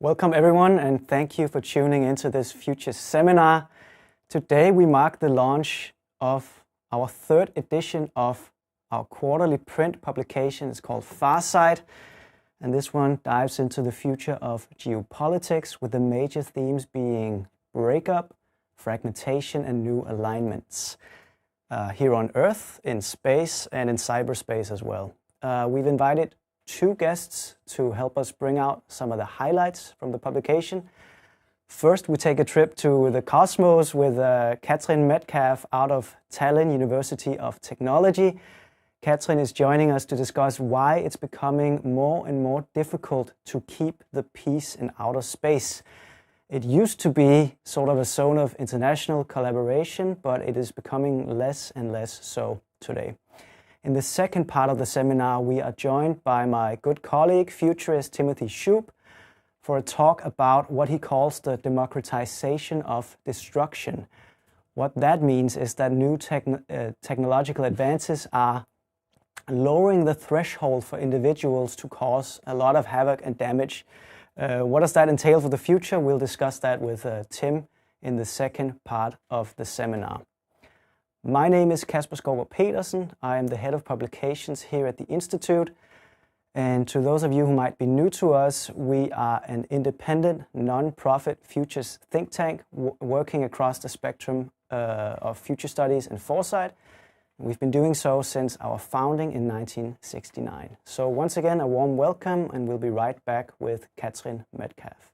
Welcome everyone, and thank you for tuning into this Future seminar. Today we mark the launch of our third edition of our quarterly print publication. It's called Farsight, and this one dives into the future of geopolitics with the major themes being breakup, fragmentation, and new alignments here on Earth, in space, and in cyberspace as well. We've invited two guests to help us bring out some of the highlights from the publication. First, we take a trip to the cosmos with Katrin Metcalf out of Tallinn University of Technology. Katrin is joining us to discuss why it's becoming more and more difficult to keep the peace in outer space. It used to be sort of a zone of international collaboration, but it is becoming less and less so today. In the second part of the seminar, we are joined by my good colleague, futurist Timothy Shoup, for a talk about what he calls the democratization of destruction. What that means is that new technological advances are lowering the threshold for individuals to cause a lot of havoc and damage. What does that entail for the future? We'll discuss that with Tim in the second part of the seminar. My name is Kasper Skovgaard Petersen. I am the head of publications here at the Institute. And to those of you who might be new to us, we are an independent, non-profit futures think tank working across the spectrum of future studies and foresight. We've been doing so since our founding in 1969. So once again, a warm welcome, and we'll be right back with Katrin Metcalf.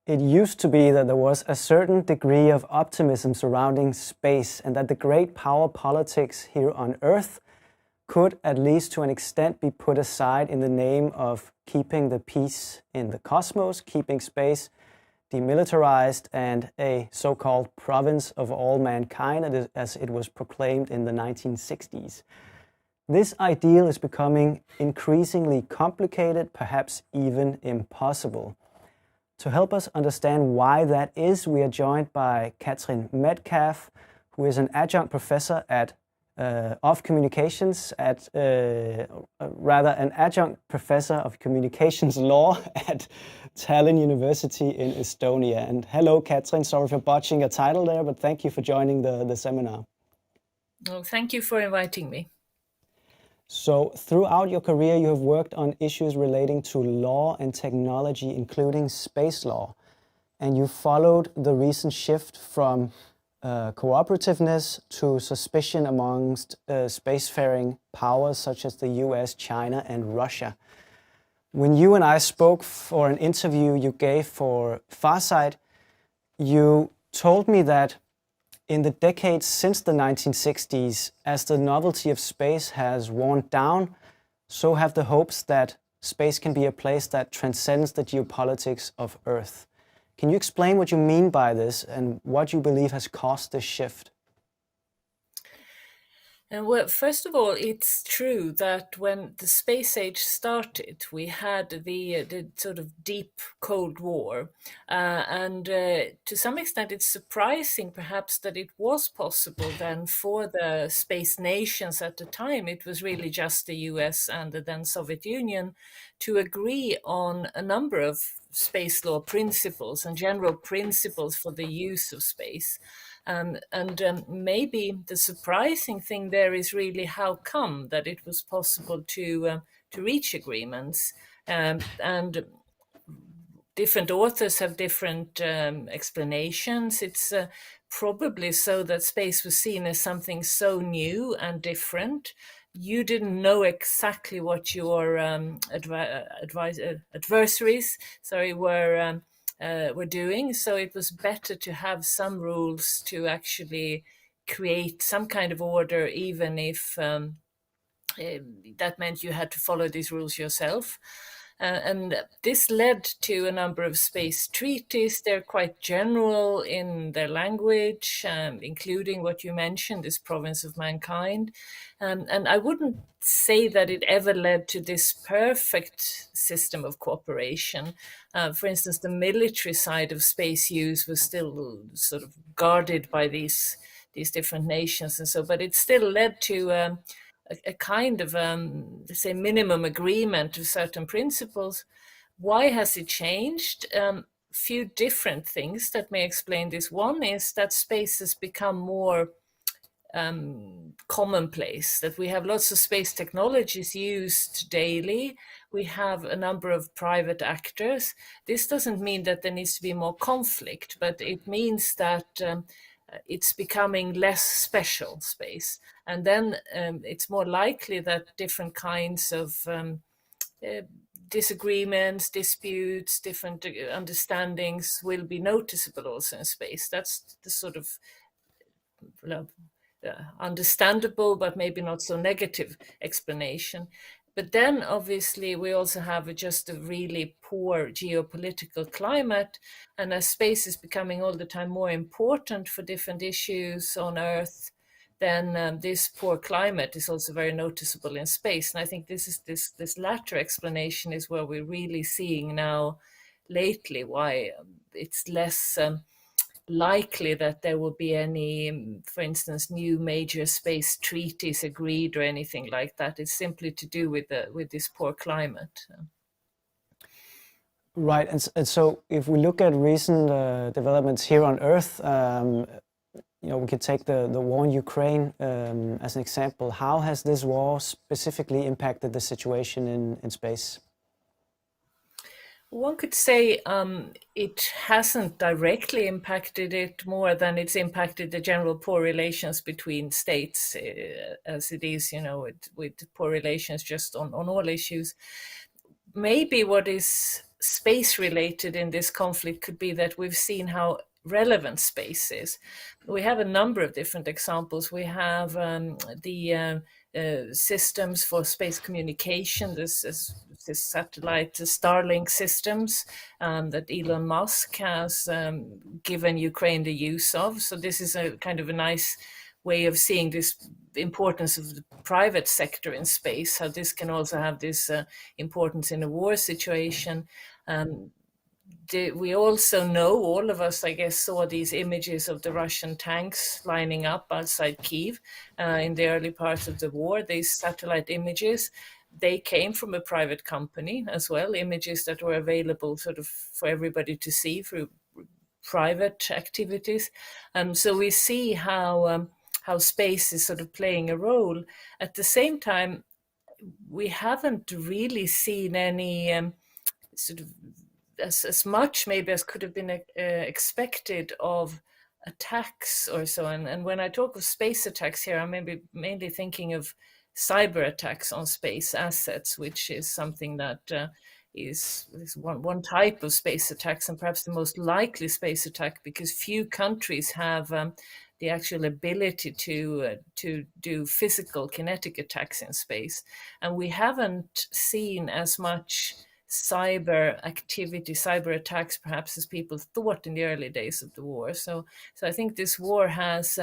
It used to be that there was a certain degree of optimism surrounding space, and that the great power politics here on Earth could, at least to an extent, be put aside in the name of keeping the peace in the cosmos, keeping space demilitarized and a so-called province of all mankind, as it was proclaimed in the 1960s. This ideal is becoming increasingly complicated, perhaps even impossible. To help us understand why that is, we are joined by Katrin Metcalf, who is an adjunct professor of communications an adjunct professor of communications law at Tallinn University in Estonia. And hello, Katrin. Sorry for botching a title there, but thank you for joining the seminar. Oh, thank you for inviting me. So throughout your career, you have worked on issues relating to law and technology, including space law. And you followed the recent shift from cooperativeness to suspicion amongst spacefaring powers such as the US, China, and Russia. When you and I spoke for an interview you gave for Farsight, you told me that in the decades since the 1960s, as the novelty of space has worn down, so have the hopes that space can be a place that transcends the geopolitics of Earth. Can you explain what you mean by this and what you believe has caused this shift? Well, first of all, it's true that when the space age started, we had the sort of deep Cold War. To some extent, it's surprising perhaps that it was possible then for the space nations at the time, it was really just the US and the then Soviet Union, to agree on a number of space law principles and general principles for the use of space. Maybe the surprising thing there is really how come that it was possible to reach agreements. And different authors have different explanations. It's probably so that space was seen as something so new and different. You didn't know exactly what your adversaries, were doing. So it was better to have some rules to actually create some kind of order, even if that meant you had to follow these rules yourself. And this led to a number of space treaties. They're quite general in their language, including what you mentioned, this province of mankind. And I wouldn't say that it ever led to this perfect system of cooperation. For instance, the military side of space use was still sort of guarded by these different nations and so, but it still led to a kind of, let's say, minimum agreement of certain principles. Why has it changed? Few different things that may explain this. One is that space has become more commonplace, that we have lots of space technologies used daily. We have a number of private actors. This doesn't mean that there needs to be more conflict, but it means that it's becoming less special space. And then it's more likely that different kinds of disagreements, disputes, different understandings will be noticeable also in space. That's the sort of understandable, but maybe not so negative explanation. But then obviously we also have just a really poor geopolitical climate. And as space is becoming all the time more important for different issues on Earth, then this poor climate is also very noticeable in space. And I think this latter explanation is where we're really seeing now lately why it's less likely that there will be any, for instance, new major space treaties agreed or anything like that. It's simply to do with this poor climate. Right, and so if we look at recent developments here on Earth, we could take the war in Ukraine as an example. How has this war specifically impacted the situation in space? One could say it hasn't directly impacted it more than it's impacted the general poor relations between states, as it is, with poor relations just on all issues. Maybe what is space related in this conflict could be that we've seen how relevant space is. We have a number of different examples. We have the systems for space communication, this satellite Starlink systems that Elon Musk has given Ukraine the use of. So this is a kind of a nice way of seeing this importance of the private sector in space, how this can also have this importance in a war situation. We also know, all of us, I guess, saw these images of the Russian tanks lining up outside Kyiv in the early parts of the war. These satellite images, they came from a private company as well, images that were available sort of for everybody to see through private activities. So we see how space is sort of playing a role. At the same time, we haven't really seen any sort of as much maybe as could have been expected of attacks or so. And when I talk of space attacks here, I'm maybe mainly thinking of cyber attacks on space assets, which is something that is one type of space attacks, and perhaps the most likely space attack, because few countries have the actual ability to do physical kinetic attacks in space. And we haven't seen as much cyber activity, cyber attacks, perhaps, as people thought in the early days of the war. So I think this war has,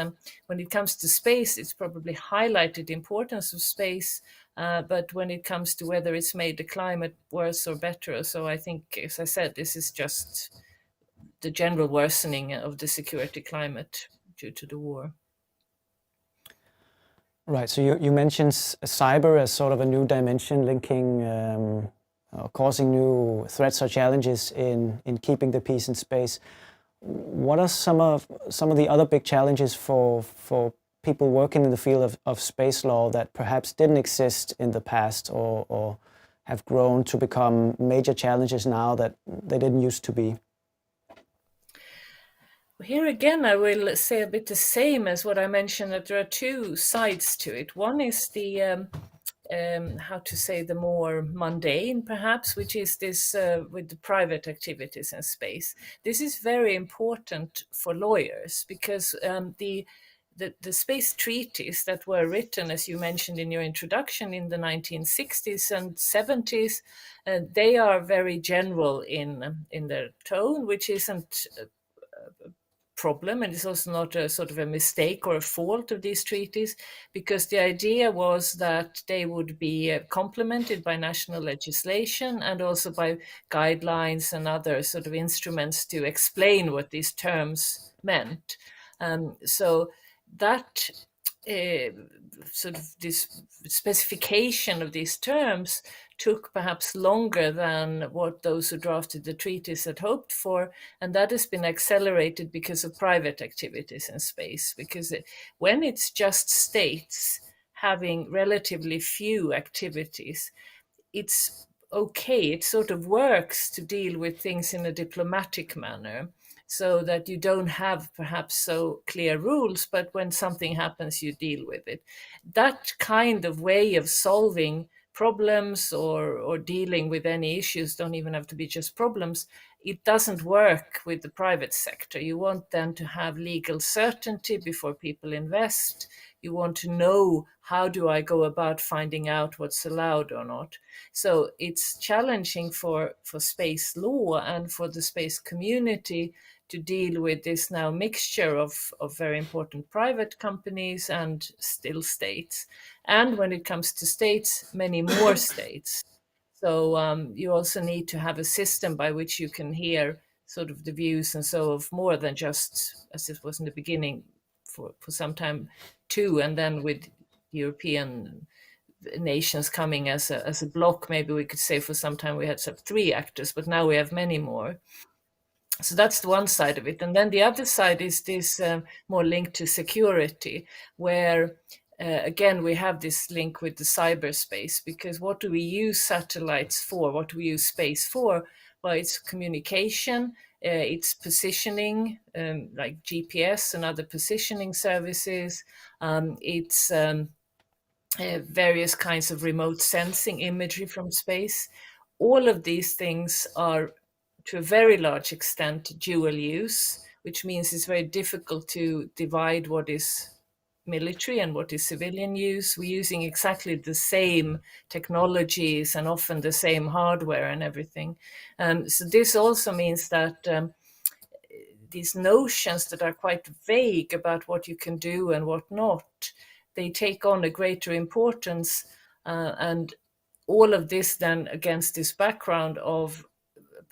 when it comes to space, it's probably highlighted the importance of space. But when it comes to whether it's made the climate worse or better, so I think, as I said, this is just the general worsening of the security climate due to the war. Right. So you mentioned cyber as sort of a new dimension, linking, causing new threats or challenges in keeping the peace in space. What are some of the other big challenges for people working in the field of space law that perhaps didn't exist in the past, or have grown to become major challenges now that they didn't used to be? Here again, I will say a bit the same as what I mentioned, that there are two sides to it. One is the how to say, the more mundane, perhaps, which is this with the private activities in space. This is very important for lawyers because the space treaties that were written, as you mentioned in your introduction, in the 1960s and 70s, they are very general in their tone, which isn't problem, and it's also not a sort of a mistake or a fault of these treaties, because the idea was that they would be complemented by national legislation and also by guidelines and other sort of instruments to explain what these terms meant. So that sort of this specification of these terms took perhaps longer than what those who drafted the treaties had hoped for, and that has been accelerated because of private activities in space. Because when it's just states having relatively few activities, it's okay. It sort of works to deal with things in a diplomatic manner so that you don't have perhaps so clear rules, but when something happens, you deal with it. That kind of way of solving problems or dealing with any issues don't even have to be just problems. It doesn't work with the private sector. You want them to have legal certainty before people invest. You want to know, how do I go about finding out what's allowed or not? So it's challenging for space law and for the space community to deal with this now mixture of very important private companies and still states. And when it comes to states, many more states. So you also need to have a system by which you can hear sort of the views and so of more than just, as it was in the beginning, for some time, two, and then with European nations coming as a block, maybe we could say for some time we had some three actors, but now we have many more. So that's the one side of it. And then the other side is this more linked to security, where again, we have this link with the cyberspace, because what do we use satellites for? What do we use space for? Well, it's communication, it's positioning, like GPS and other positioning services. It's various kinds of remote sensing imagery from space. All of these things are, to a very large extent, dual use, which means it's very difficult to divide what is military and what is civilian use. We're using exactly the same technologies and often the same hardware and everything. So this also means that these notions that are quite vague about what you can do and what not, they take on a greater importance. And all of this then against this background of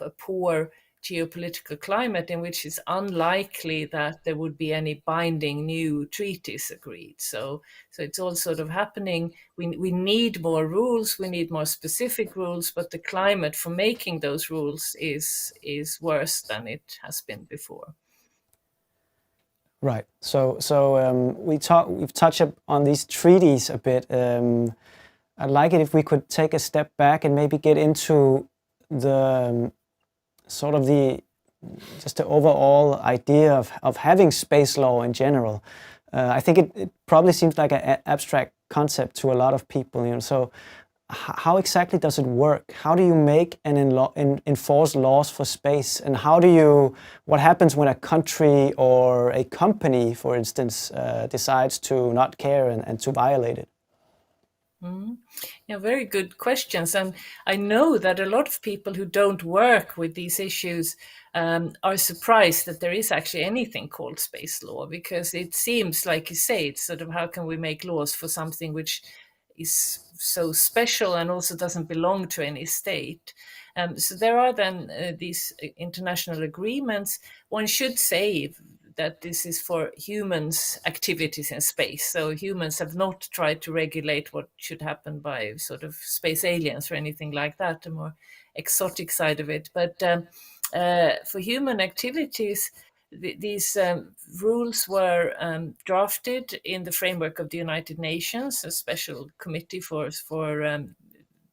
a poor geopolitical climate in which it's unlikely that there would be any binding new treaties agreed. So it's all sort of happening. We need more rules, we need more specific rules, but the climate for making those rules is worse than it has been before. Right. So we've touched on these treaties a bit. I'd like it if we could take a step back and maybe get into the sort of the overall idea of having space law in general. I think it probably seems like an abstract concept to a lot of people. So how exactly does it work? How do you make and enforce laws for space? And what happens when a country or a company, for instance, decides to not care and to violate it? Yeah, very good questions. And I know that a lot of people who don't work with these issues are surprised that there is actually anything called space law, because it seems, like you say, it's sort of, how can we make laws for something which is so special and also doesn't belong to any state? So there are then these international agreements. One should say that this is for humans' activities in space. So humans have not tried to regulate what should happen by sort of space aliens or anything like that, the more exotic side of it. But for human activities, these rules were drafted in the framework of the United Nations, a special committee for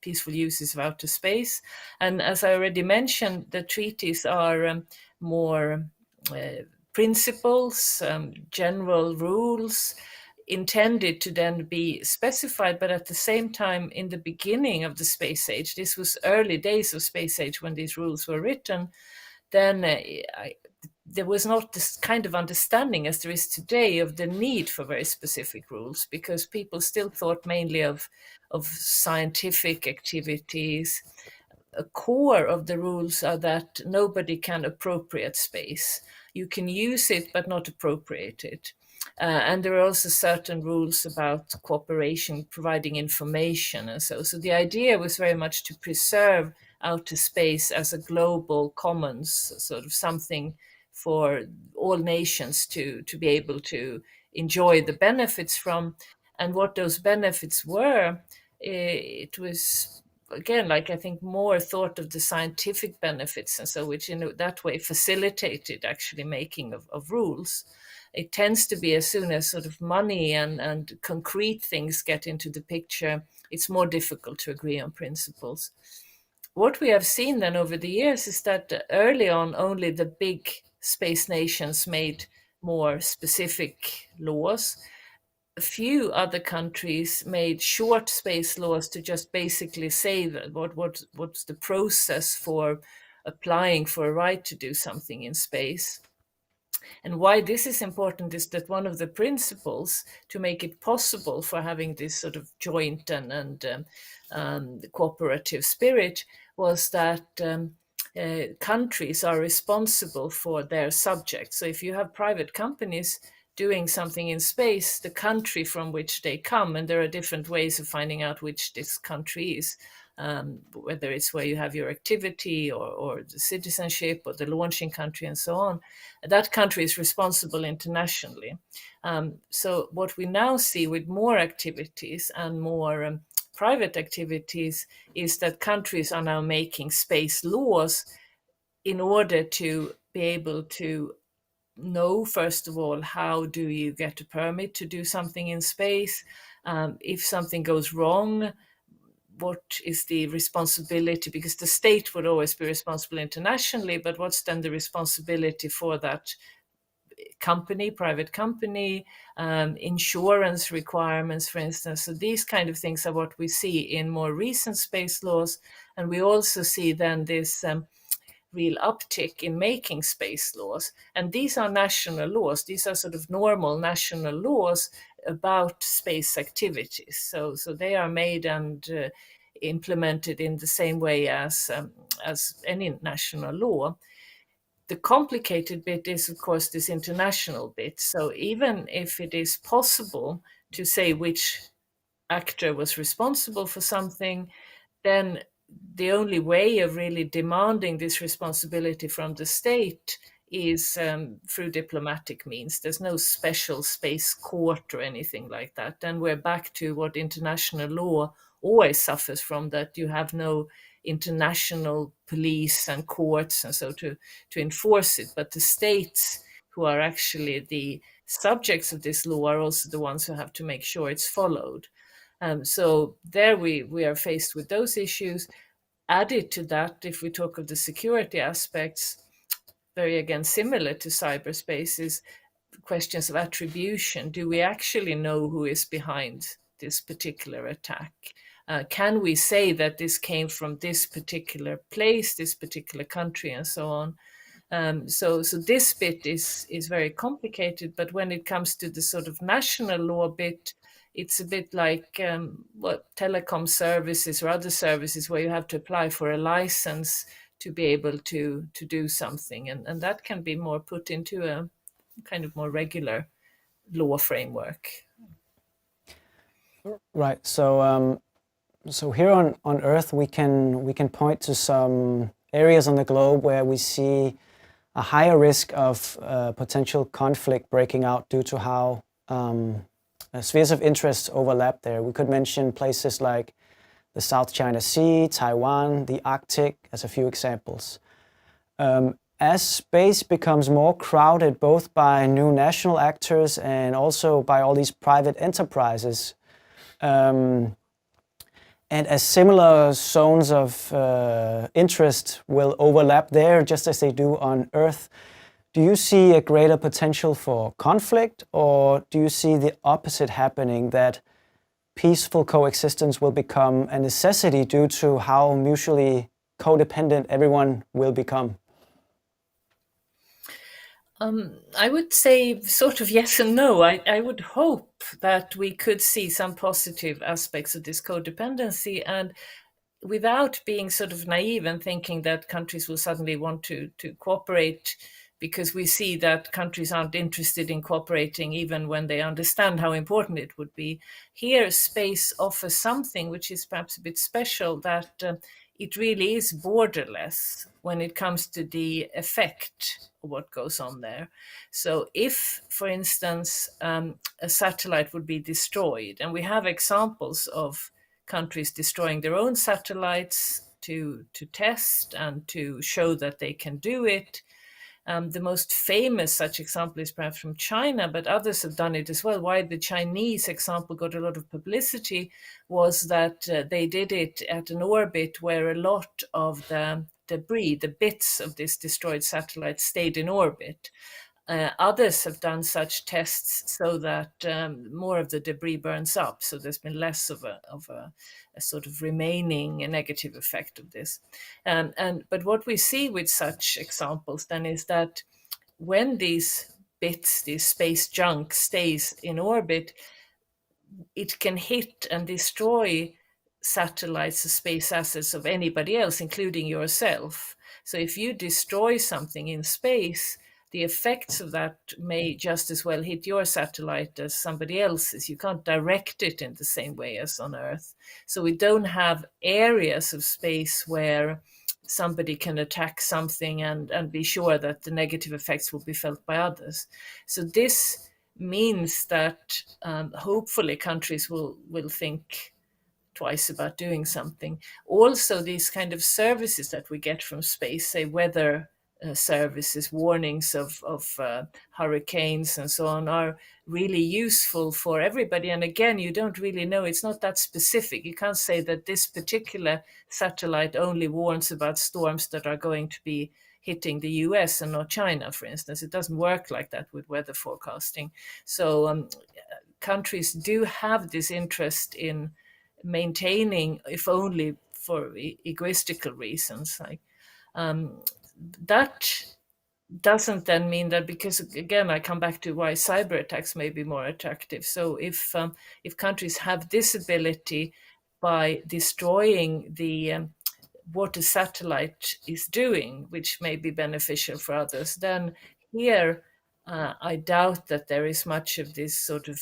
peaceful uses of outer space. And as I already mentioned, the treaties are more principles, general rules, intended to then be specified, but at the same time, in the beginning of the space age, this was early days of space age when these rules were written, then there was not this kind of understanding as there is today of the need for very specific rules, because people still thought mainly of scientific activities. A core of the rules are that nobody can appropriate space. You can use it, but not appropriate it. And there are also certain rules about cooperation, providing information and so. So the idea was very much to preserve outer space as a global commons, sort of something for all nations to be able to enjoy the benefits from. And what those benefits were, it was, again, like I think more thought of the scientific benefits and so, which in that way facilitated actually making of rules. It tends to be as soon as sort of money and concrete things get into the picture, it's more difficult to agree on principles. What we have seen then over the years is that early on only the big space nations made more specific laws. A few other countries made short space laws to just basically say that what's the process for applying for a right to do something in space. And why this is important is that one of the principles to make it possible for having this sort of joint and cooperative spirit was that countries are responsible for their subjects. So if you have private companies doing something in space, the country from which they come, and there are different ways of finding out which this country is, whether it's where you have your activity or the citizenship or the launching country and so on, that country is responsible internationally. So what we now see with more activities and more private activities is that countries are now making space laws in order to be able to know, first of all, how do you get a permit to do something in space? If something goes wrong, what is the responsibility? Because the state would always be responsible internationally, but what's then the responsibility for that company, private company, insurance requirements, for instance. So these kind of things are what we see in more recent space laws. And we also see then this real uptick in making space laws. And these are national laws. These are sort of normal national laws about space activities. So they are made and implemented in the same way as any national law. The complicated bit is, of course, this international bit. So even if it is possible to say which actor was responsible for something, then the only way of really demanding this responsibility from the state is through diplomatic means. There's no special space court or anything like that. Then we're back to what international law always suffers from, that you have no international police and courts and so to enforce it. But the states who are actually the subjects of this law are also the ones who have to make sure it's followed. So there we are faced with those issues. Added to that, if we talk of the security aspects, very again similar to cyberspace, is questions of attribution. Do we actually know who is behind this particular attack? Can we say that this came from this particular place, this particular country, and so on? So this bit is very complicated, but when it comes to the sort of national law bit, it's a bit like what telecom services or other services where you have to apply for a license to be able to do something, and that can be more put into a kind of more regular law framework. Right. So so here on Earth, we can point to some areas on the globe where we see a higher risk of potential conflict breaking out due to how spheres of interest overlap there. We could mention places like the South China Sea, Taiwan, the Arctic, as a few examples. As space becomes more crowded, both by new national actors and also by all these private enterprises, And as similar zones of interest will overlap there, just as they do on Earth, do you see a greater potential for conflict, or do you see the opposite happening, that peaceful coexistence will become a necessity due to how mutually codependent everyone will become? I would say sort of yes and no. I would hope that we could see some positive aspects of this codependency, and without being sort of naive and thinking that countries will suddenly want to cooperate, because we see that countries aren't interested in cooperating even when they understand how important it would be. Here, space offers something which is perhaps a bit special, that it really is borderless when it comes to the effect of what goes on there. So if, for instance, a satellite would be destroyed, and we have examples of countries destroying their own satellites to test and to show that they can do it. The most famous such example is perhaps from China, but others have done it as well. Why the Chinese example got a lot of publicity was that they did it at an orbit where a lot of the debris, the bits of this destroyed satellite, stayed in orbit. Others have done such tests so that more of the debris burns up. So there's been less of a sort of remaining a negative effect of this. But what we see with such examples then is that when these bits, this space junk, stays in orbit, it can hit and destroy satellites or space assets of anybody else, including yourself. So if you destroy something in space, the effects of that may just as well hit your satellite as somebody else's. You can't direct it in the same way as on Earth. So we don't have areas of space where somebody can attack something and be sure that the negative effects will be felt by others. So this means that hopefully countries will think twice about doing something. Also, these kind of services that we get from space, say weather services, warnings of hurricanes and so on, are really useful for everybody. And again, you don't really know, it's not that specific. You can't say that this particular satellite only warns about storms that are going to be hitting the US and not China, for instance. It doesn't work like that with weather forecasting. So countries do have this interest in maintaining, if only for egoistical reasons. That doesn't then mean that, because again I come back to why cyber attacks may be more attractive. So if countries have this ability by destroying the what a satellite is doing, which may be beneficial for others, then here I doubt that there is much of this sort of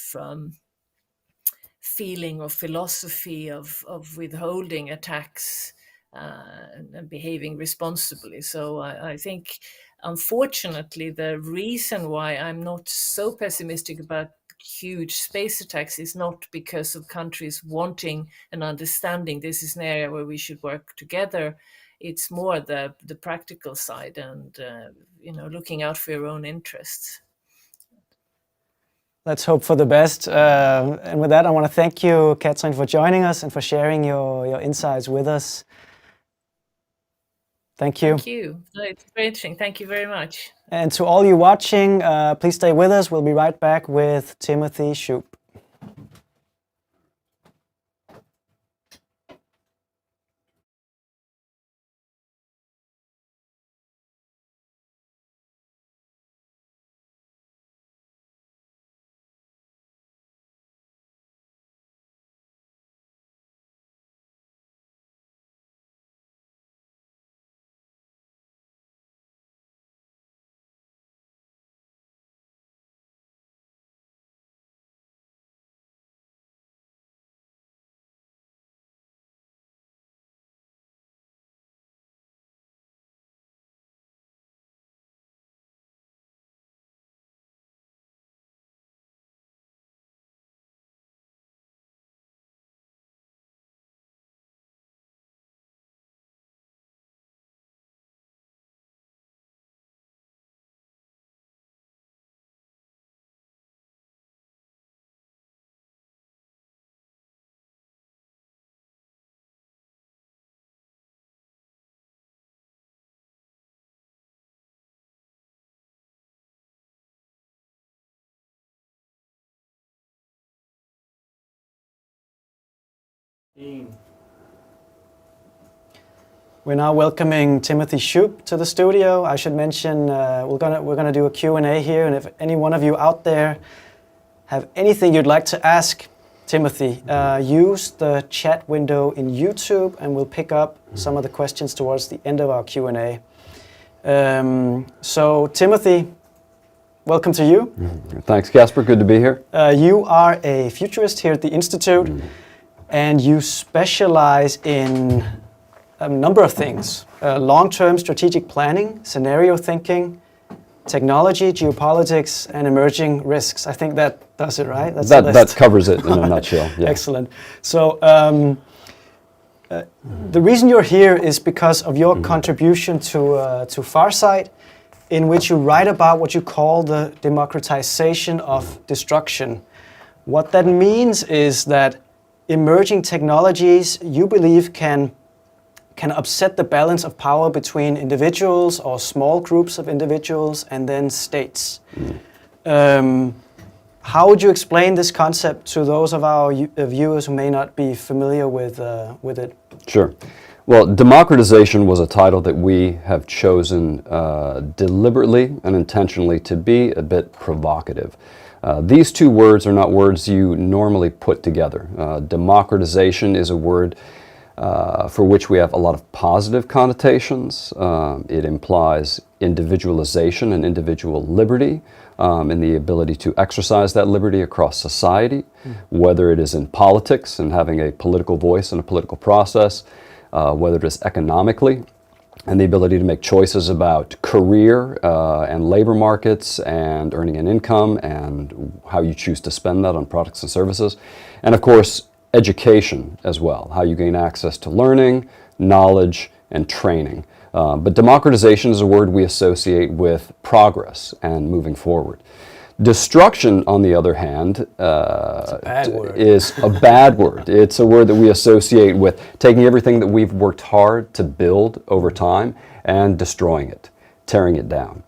feeling or philosophy of withholding attacks and behaving responsibly. So I think, unfortunately, the reason why I'm not so pessimistic about huge space attacks is not because of countries wanting and understanding this is an area where we should work together. It's more the practical side and looking out for your own interests. Let's hope for the best. And with that, I want to thank you, Katrin, for joining us and for sharing your insights with us. Thank you. Thank you. It's very interesting. Thank you very much. And to all you watching, please stay with us. We'll be right back with Timothy Shoup. We're now welcoming Timothy Shoup to the studio. I should mention we're gonna do a Q&A here, and if any one of you out there have anything you'd like to ask Timothy, use the chat window in YouTube, and we'll pick up some of the questions towards the end of our Q&A. So Timothy, welcome to you. Thanks, Casper. Good to be here. You are a futurist here at the Institute, and you specialize in a number of things. Long-term strategic planning, scenario thinking, technology, geopolitics, and emerging risks. I think that does it, right? That's that covers it in a nutshell. Yeah. Excellent. So the reason you're here is because of your contribution to Farsight, in which you write about what you call the democratization of destruction. What that means is that emerging technologies, you believe, can upset the balance of power between individuals or small groups of individuals and then states. How would you explain this concept to those of our viewers who may not be familiar with it? Sure. Well, democratization was a title that we have chosen deliberately and intentionally to be a bit provocative. These two words are not words you normally put together. Democratization is a word for which we have a lot of positive connotations. It implies individualization and individual liberty, and the ability to exercise that liberty across society, whether it is in politics and having a political voice in a political process, whether it is economically, and the ability to make choices about career and labor markets and earning an income and how you choose to spend that on products and services, and of course education as well, how you gain access to learning, knowledge, and training. But democratization is a word we associate with progress and moving forward. Destruction, on the other hand, is a bad word. It's a word that we associate with taking everything that we've worked hard to build over time and destroying it, tearing it down.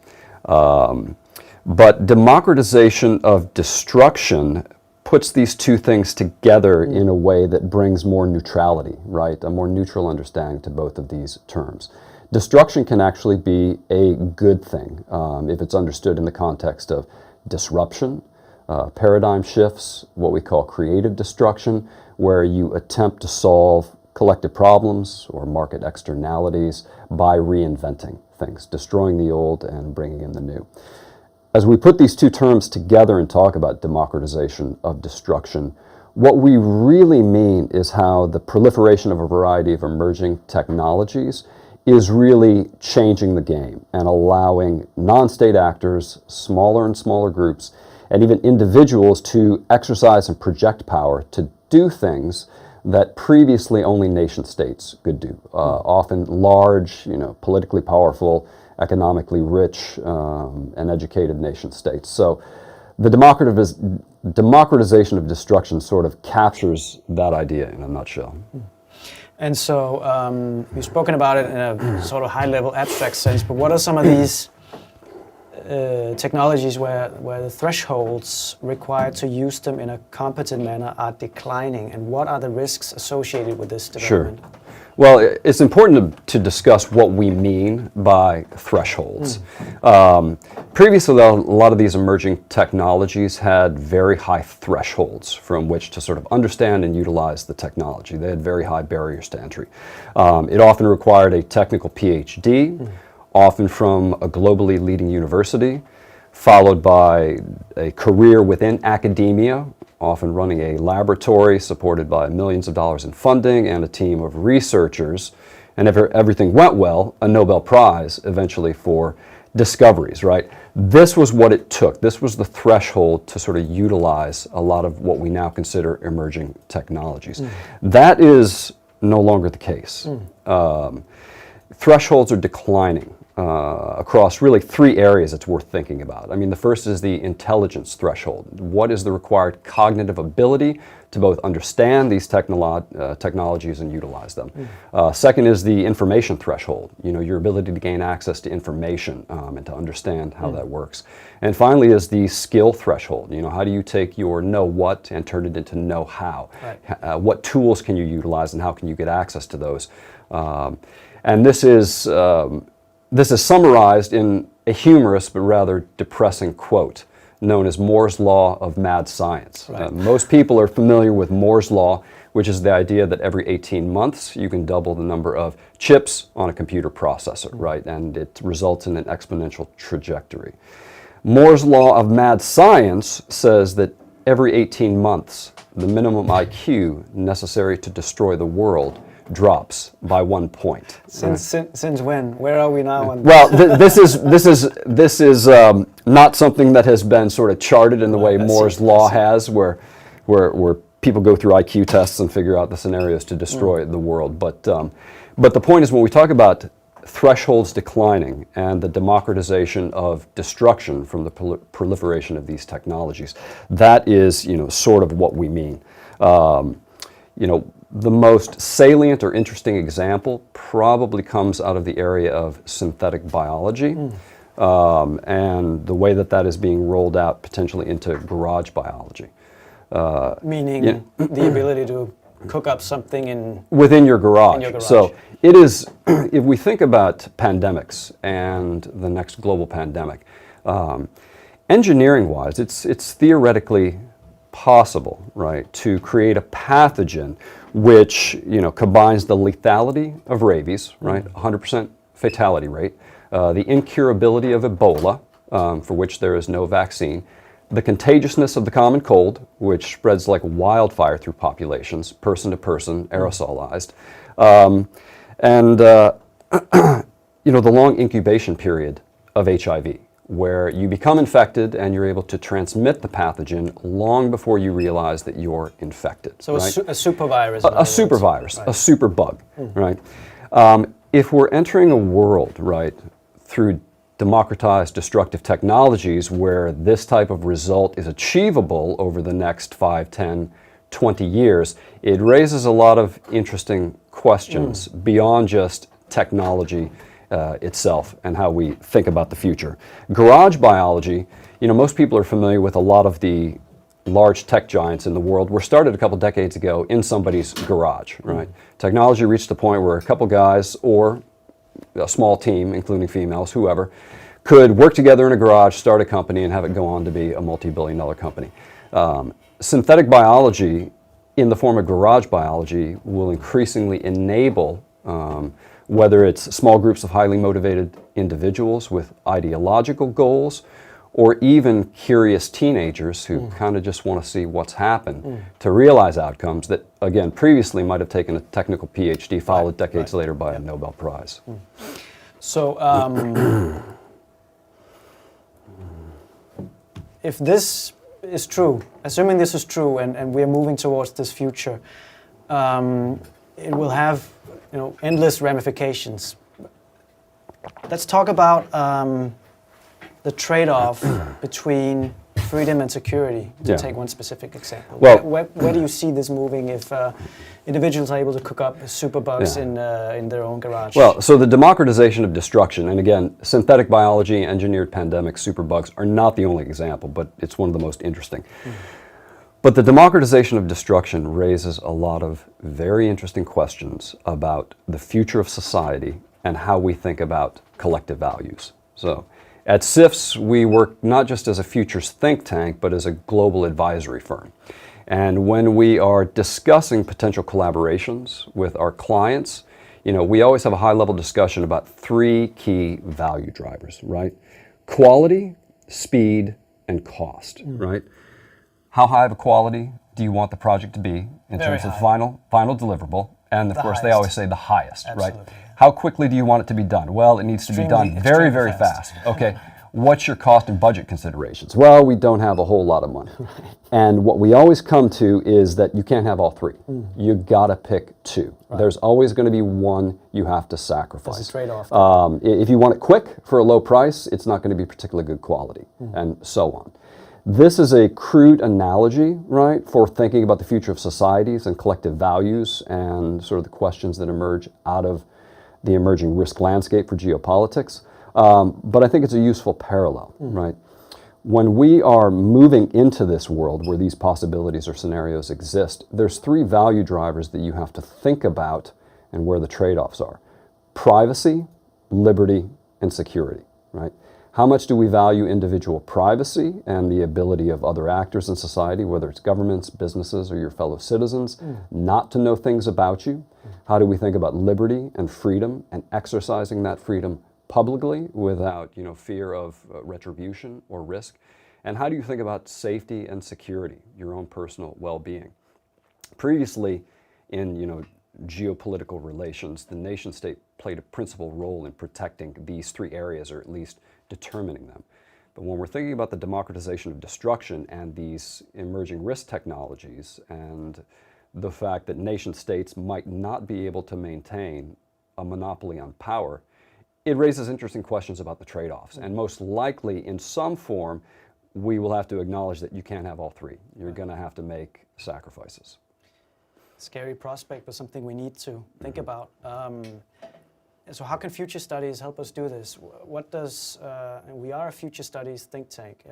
But democratization of destruction puts these two things together in a way that brings more neutrality, right? A more neutral understanding to both of these terms. Destruction can actually be a good thing if it's understood in the context of disruption, paradigm shifts, what we call creative destruction, where you attempt to solve collective problems or market externalities by reinventing things, destroying the old and bringing in the new. As we put these two terms together and talk about democratization of destruction, what we really mean is how the proliferation of a variety of emerging technologies is really changing the game and allowing non-state actors, smaller and smaller groups, and even individuals to exercise and project power to do things that previously only nation states could do. Often large, politically powerful, economically rich, and educated nation states. So the democratization of destruction sort of captures that idea in a nutshell. And so you've spoken about it in a sort of high-level abstract sense, but what are some of these technologies where the thresholds required to use them in a competent manner are declining, and what are the risks associated with this development? Sure. Well, it's important to discuss what we mean by thresholds. Previously, though, a lot of these emerging technologies had very high thresholds from which to sort of understand and utilize the technology. They had very high barriers to entry. It often required a technical PhD, often from a globally leading university, followed by a career within academia, often running a laboratory supported by millions of dollars in funding and a team of researchers, and if everything went well, a Nobel Prize eventually for discoveries, right? This was what it took. This was the threshold to sort of utilize a lot of what we now consider emerging technologies. That is no longer the case. Thresholds are declining. across really three areas it's worth thinking about. I mean, the first is the intelligence threshold. What is the required cognitive ability to both understand these technologies and utilize them? Second is the information threshold, your ability to gain access to information and to understand how that works. And finally is the skill threshold. How do you take your know what and turn it into know how? Right. What tools can you utilize and how can you get access to those? And this is summarized in a humorous but rather depressing quote known as Moore's Law of Mad Science. Right. Most people are familiar with Moore's Law, which is the idea that every 18 months you can double the number of chips on a computer processor, right? And it results in an exponential trajectory. Moore's Law of Mad Science says that every 18 months, the minimum IQ necessary to destroy the world drops by 1 point. Since when? Where are we now? Well, this is not something that has been sort of charted in the way Moore's Law has, where people go through IQ tests and figure out the scenarios to destroy the world. But the point is, when we talk about thresholds declining and the democratization of destruction from the proliferation of these technologies, that is sort of what we mean. The most salient or interesting example probably comes out of the area of synthetic biology and the way that is being rolled out potentially into garage biology. Meaning the ability to cook up something within your garage. So it is, if we think about pandemics and the next global pandemic, engineering-wise, it's theoretically possible, right, to create a pathogen which combines the lethality of rabies, right, 100% fatality rate, the incurability of Ebola, for which there is no vaccine, the contagiousness of the common cold, which spreads like wildfire through populations, person to person, aerosolized, and the long incubation period of HIV, where you become infected and you're able to transmit the pathogen long before you realize that you're infected. So right? a super virus. A super virus, right. A super bug, right? If we're entering a world, right, through democratized destructive technologies where this type of result is achievable over the next 5, 10, 20 years, it raises a lot of interesting questions beyond just technology itself and how we think about the future. Garage biology, most people are familiar with a lot of the large tech giants in the world were started a couple decades ago in somebody's garage, right? Technology reached the point where a couple guys or a small team, including females, whoever, could work together in a garage, start a company, and have it go on to be a multi-billion-dollar company. Synthetic biology, in the form of garage biology, will increasingly enable whether it's small groups of highly motivated individuals with ideological goals, or even curious teenagers who kind of just want to see what's happened, to realize outcomes that, again, previously might have taken a technical PhD, followed decades later by a Nobel Prize. So, if this is true, assuming this is true, and we're moving towards this future, it will have endless ramifications. Let's talk about the trade-off between freedom and security, to take one specific example. Well, where do you see this moving if individuals are able to cook up superbugs in their own garage? Well, so the democratization of destruction, and again, synthetic biology, engineered pandemics, superbugs are not the only example, but it's one of the most interesting. But the democratization of destruction raises a lot of very interesting questions about the future of society and how we think about collective values. So at CIFS, we work not just as a futures think tank, but as a global advisory firm. And when we are discussing potential collaborations with our clients, we always have a high-level discussion about three key value drivers, right? Quality, speed, and cost, right? How high of a quality do you want the project to be in terms of final deliverable? And of course, they always say the highest, right? How quickly do you want it to be done? Well, it needs to be done very, very fast. Okay. What's your cost and budget considerations? Well, we don't have a whole lot of money. And what we always come to is that you can't have all three. You gotta pick two. There's always going to be one you have to sacrifice. It's a trade-off. If you want it quick for a low price, it's not going to be particularly good quality, and so on. This is a crude analogy, right, for thinking about the future of societies and collective values and sort of the questions that emerge out of the emerging risk landscape for geopolitics. But I think it's a useful parallel, right? When we are moving into this world where these possibilities or scenarios exist, there's three value drivers that you have to think about and where the trade-offs are. Privacy, liberty, and security, right? How much do we value individual privacy and the ability of other actors in society, whether it's governments, businesses, or your fellow citizens, not to know things about you? How do we think about liberty and freedom and exercising that freedom publicly without, fear of retribution or risk? And how do you think about safety and security, your own personal well-being? Previously, in geopolitical relations, the nation state played a principal role in protecting these three areas, or at least determining them. But when we're thinking about the democratization of destruction and these emerging risk technologies and the fact that nation states might not be able to maintain a monopoly on power, it raises interesting questions about the trade-offs. And most likely, in some form, we will have to acknowledge that you can't have all three. You're going to have to make sacrifices. Scary prospect, but something we need to think about. So how can future studies help us do this? What does, and we are a future studies think tank,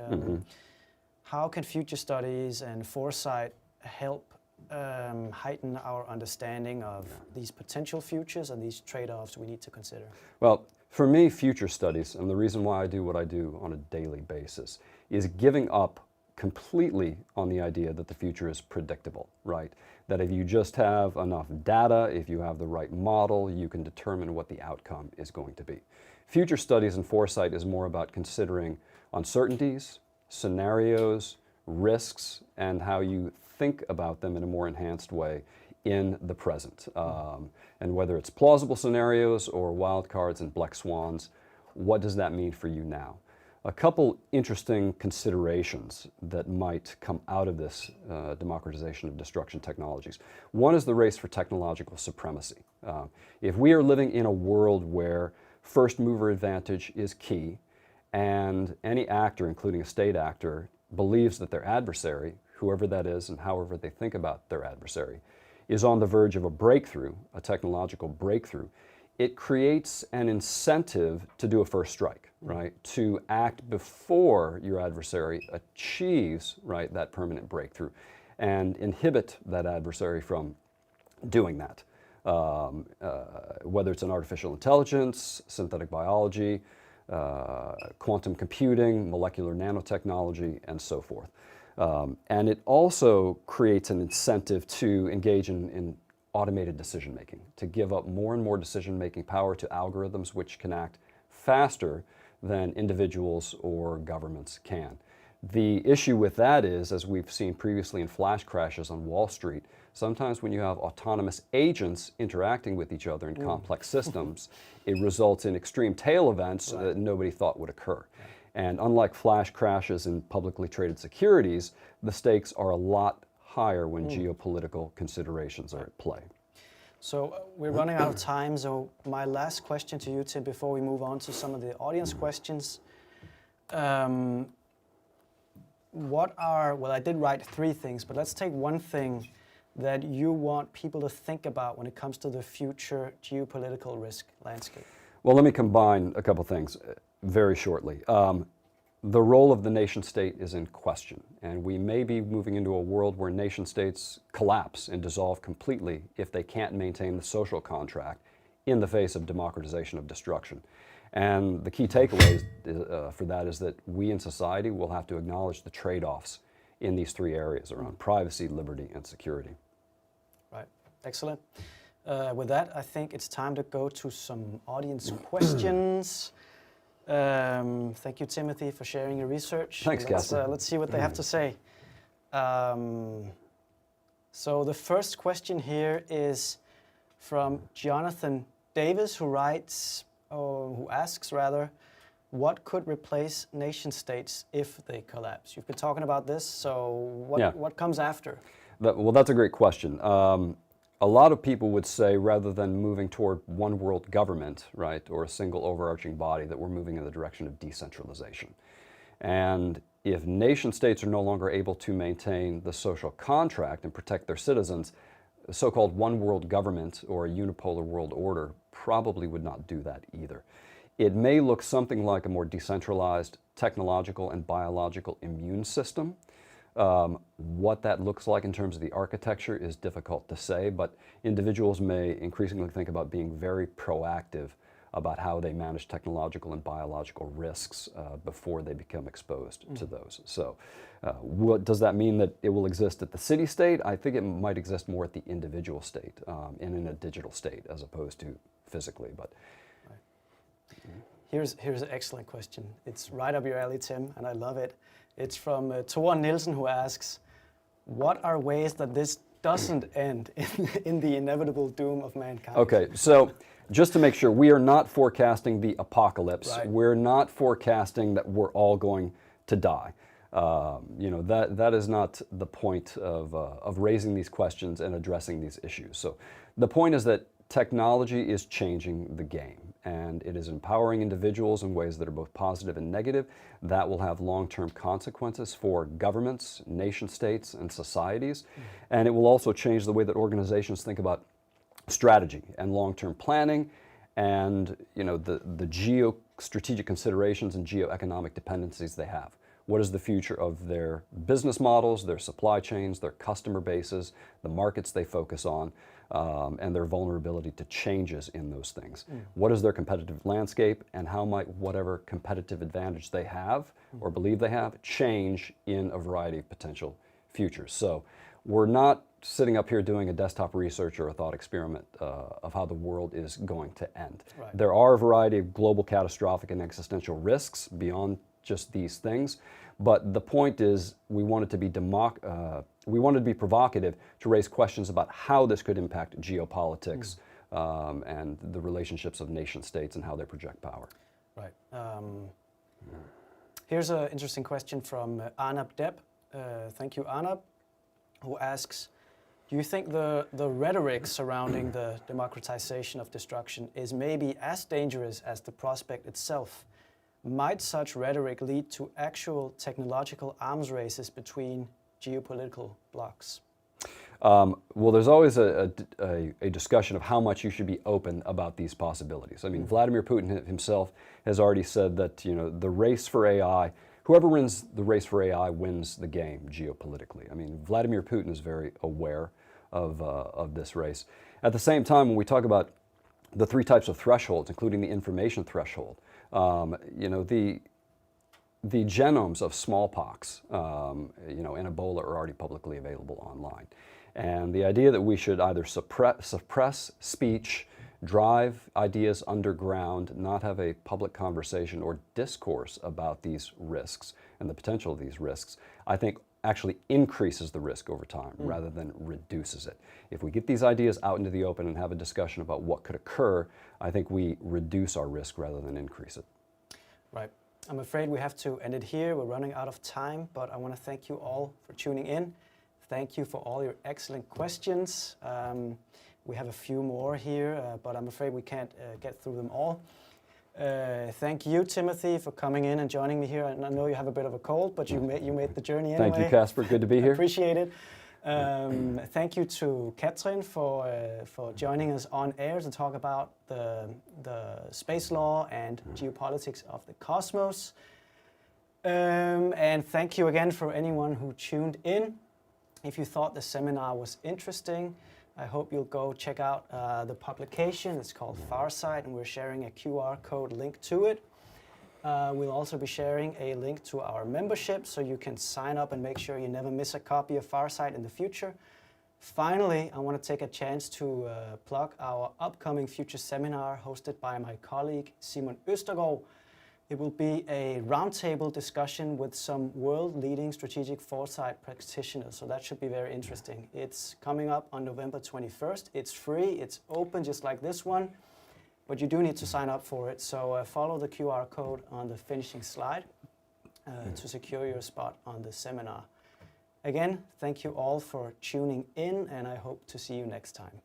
how can future studies and foresight help heighten our understanding of these potential futures and these trade-offs we need to consider? Well, for me, future studies, and the reason why I do what I do on a daily basis, is giving up completely on the idea that the future is predictable, right? That if you just have enough data, if you have the right model, you can determine what the outcome is going to be. Future studies and foresight is more about considering uncertainties, scenarios, risks, and how you think about them in a more enhanced way in the present. And whether it's plausible scenarios or wild cards and black swans, what does that mean for you now? A couple interesting considerations that might come out of this democratization of destruction technologies. One is the race for technological supremacy. If we are living in a world where first mover advantage is key, and any actor, including a state actor, believes that their adversary, whoever that is and however they think about their adversary, is on the verge of a breakthrough, a technological breakthrough, it creates an incentive to do a first strike, right? To act before your adversary achieves, right, that permanent breakthrough and inhibit that adversary from doing that. Whether it's in artificial intelligence, synthetic biology, quantum computing, molecular nanotechnology, and so forth. And it also creates an incentive to engage in automated decision-making, to give up more and more decision-making power to algorithms which can act faster than individuals or governments can. The issue with that is, as we've seen previously in flash crashes on Wall Street, sometimes when you have autonomous agents interacting with each other in complex systems, it results in extreme tail events that nobody thought would occur. And unlike flash crashes in publicly traded securities, the stakes are a lot higher when geopolitical considerations are at play. So we're running out of time, so my last question to you, Tim, before we move on to some of the audience questions. Well, I did write three things, but let's take one thing that you want people to think about when it comes to the future geopolitical risk landscape. Well, let me combine a couple things very shortly. The role of the nation state is in question, and we may be moving into a world where nation states collapse and dissolve completely if they can't maintain the social contract in the face of democratization of destruction. And the key takeaway for that is that we in society will have to acknowledge the trade-offs in these three areas around privacy, liberty, and security. Right, excellent. With that, I think it's time to go to some audience questions. Thank you, Timothy, for sharing your research. Thanks, Gaston. Let's see what they have to say. So the first question here is from Jonathan Davis, who asks, what could replace nation states if they collapse? You've been talking about this, so what comes after? Well, that's a great question. A lot of people would say rather than moving toward one world government, right, or a single overarching body, that we're moving in the direction of decentralization. And if nation states are no longer able to maintain the social contract and protect their citizens, the so-called one world government or a unipolar world order probably would not do that either. It may look something like a more decentralized technological and biological immune system. What that looks like in terms of the architecture is difficult to say, but individuals may increasingly think about being very proactive about how they manage technological and biological risks before they become exposed to those. So what does that mean that it will exist at the city-state? I think it might exist more at the individual state and in a digital state as opposed to physically. But Here's an excellent question. It's right up your alley, Tim, and I love it. It's from Thor Nielsen, who asks, what are ways that this doesn't end in the inevitable doom of mankind? Okay, so just to make sure, we are not forecasting the apocalypse. Right. We're not forecasting that we're all going to die. That is not the point of raising these questions and addressing these issues. So the point is that technology is changing the game, and it is empowering individuals in ways that are both positive and negative. That will have long-term consequences for governments, nation states, and societies. And it will also change the way that organizations think about strategy and long-term planning and the geostrategic considerations and geoeconomic dependencies they have. What is the future of their business models, their supply chains, their customer bases, the markets they focus on, and their vulnerability to changes in those things? What is their competitive landscape, and how might whatever competitive advantage they have or believe they have change in a variety of potential futures? So we're not sitting up here doing a desktop research or a thought experiment of how the world is going to end. Right. There are a variety of global catastrophic and existential risks beyond just these things, but the point is we wanted to be provocative to raise questions about how this could impact geopolitics and the relationships of nation states and how they project power. Right. Here's an interesting question from Arnab Deb. Thank you, Arnab, who asks, do you think the rhetoric surrounding the democratization of destruction is maybe as dangerous as the prospect itself? Might such rhetoric lead to actual technological arms races between geopolitical blocs? Well, there's always a discussion of how much you should be open about these possibilities. I mean, Vladimir Putin himself has already said that the race for AI, whoever wins the race for AI wins the game geopolitically. I mean, Vladimir Putin is very aware of this race. At the same time, when we talk about the three types of thresholds, including the information threshold, the genomes of smallpox, and Ebola are already publicly available online. And the idea that we should either suppress speech, drive ideas underground, not have a public conversation or discourse about these risks and the potential of these risks, I think actually increases the risk over time rather than reduces it. If we get these ideas out into the open and have a discussion about what could occur, I think we reduce our risk rather than increase it. Right. I'm afraid we have to end it here. We're running out of time, but I want to thank you all for tuning in. Thank you for all your excellent questions. We have a few more here, but I'm afraid we can't get through them all. Thank you, Timothy, for coming in and joining me here. And I know you have a bit of a cold, but you made the journey anyway. Thank you, Kasper. Good to be here. Appreciate it. Thank you to Katrin for joining us on air to talk about the space law and geopolitics of the cosmos. And thank you again for anyone who tuned in. If you thought the seminar was interesting, I hope you'll go check out the publication. It's called Farsight, and we're sharing a QR code link to it. We'll also be sharing a link to our membership, so you can sign up and make sure you never miss a copy of Farsight in the future. Finally, I want to take a chance to plug our upcoming future seminar hosted by my colleague Simon Østergaard. It will be a roundtable discussion with some world-leading strategic foresight practitioners, so that should be very interesting. It's coming up on November 21st. It's free, it's open just like this one. but you do need to sign up for it. So follow the QR code on the finishing slide to secure your spot on the seminar. Again, thank you all for tuning in, and I hope to see you next time.